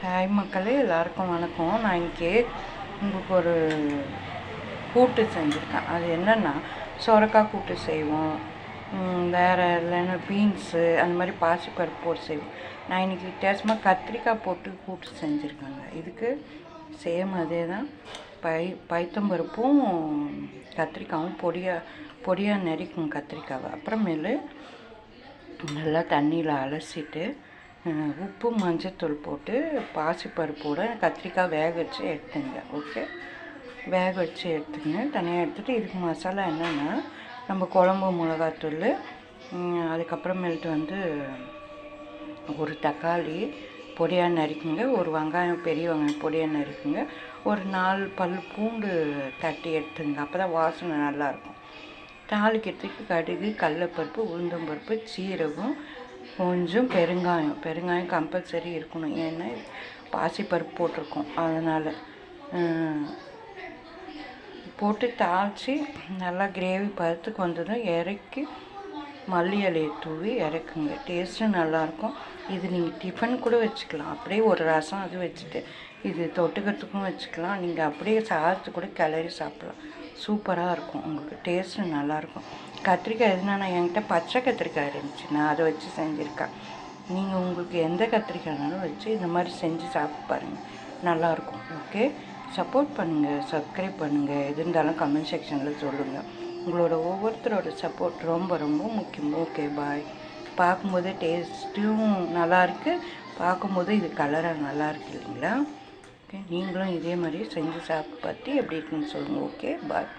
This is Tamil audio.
ஹாய் மக்களே, எல்லாருக்கும் வணக்கம். நான் இன்றைக்கி உங்களுக்கு ஒரு கூட்டு செஞ்சுருக்கேன். அது என்னென்னா சொரக்காய் கூட்டு செய்வோம், வேறு இல்லைன்னா பீன்ஸு அந்த மாதிரி பாசிப்பருப்பு போட்டு செய்வோம். நான் இன்றைக்கி வித்தியாசமாக கத்திரிக்காய் போட்டு கூட்டு செஞ்சுருக்கேங்க. இதுக்கு சேம் அதே தான். பைத்தம்பருப்பும் கத்திரிக்காயும் பொடியாக நறுக்குங்க கத்திரிக்காவை. அப்புறமேலு நல்லா தண்ணியில் அலசிட்டு உப்பு மஞ்சத்தூள் போட்டு பாசிப்பருப்போட கத்திரிக்காய் வேக வச்சு எடுத்துங்க. ஓகே, வேக வச்சு எடுத்துங்க. தனியாக எடுத்துகிட்டு இதுக்கு மசாலா என்னென்னா நம்ம குழம்பு மிளகாத்தூள், அதுக்கப்புறமேல்ட்டு ஒரு தக்காளி பொடியாக நறுக்குங்க, ஒரு வெங்காயம் பெரிய வெங்காயம் பொடியாக நறுக்குங்க, ஒரு 4 பல் பூண்டு தட்டி எடுத்துங்க. அப்போ தான் வாசனை நல்லாயிருக்கும். தாளிக்கிறதுக்கு கடுகு, கடலைப்பருப்பு, உளுந்தம்பருப்பு, சீரகம், கொஞ்சம் பெருங்காயம் கம்பல்சரி இருக்கணும். ஏன்னா பாசிப்பருப்பு போட்டிருக்கோம், அதனால் போட்டு தாளித்து நல்லா கிரேவி பதத்துக்கு வந்ததும் இறக்கி மல்லி இலையை தூவி இறக்குங்க. டேஸ்ட்டும் நல்லாயிருக்கும். இது நீங்கள் டிஃபன் கூட வச்சுக்கலாம். அப்படியே ஒரு ரசம் அது வச்சுட்டு இது தொட்டுக்கிறதுக்கும் வச்சுக்கலாம். நீங்கள் அப்படியே சாதத்து கூட கிளறி சாப்பிட்லாம். சூப்பராக இருக்கும். உங்களுக்கு டேஸ்ட்டு நல்லாயிருக்கும். கத்திரிக்காய் எதுனா என்கிட்ட பச்சை கத்திரிக்காய் இருந்துச்சு, நான் அதை வச்சு செஞ்சுருக்கேன். நீங்கள் உங்களுக்கு எந்த கத்திரிக்காய்னாலும் வச்சு இந்த மாதிரி செஞ்சு சாப்பிட்டு பாருங்கள், நல்லாயிருக்கும். ஓகே, சப்போர்ட் பண்ணுங்கள், சப்ஸ்கிரைப் பண்ணுங்கள். எது இருந்தாலும் கமெண்ட் செக்ஷனில் சொல்லுங்கள். உங்களோட ஒவ்வொருத்தரோட சப்போர்ட் ரொம்ப ரொம்ப முக்கியம். ஓகே, பாய். பார்க்கும்போது டேஸ்ட்டும் நல்லாயிருக்கு, பார்க்கும்போது இது கலராக நல்லாயிருக்கு இல்லைங்களா? ஓகே, நீங்களும் இதே மாதிரி செஞ்சு சாப்பிட்டு பார்த்து எப்படி இருக்குன்னு சொல்லுங்கள். ஓகே, பாய்.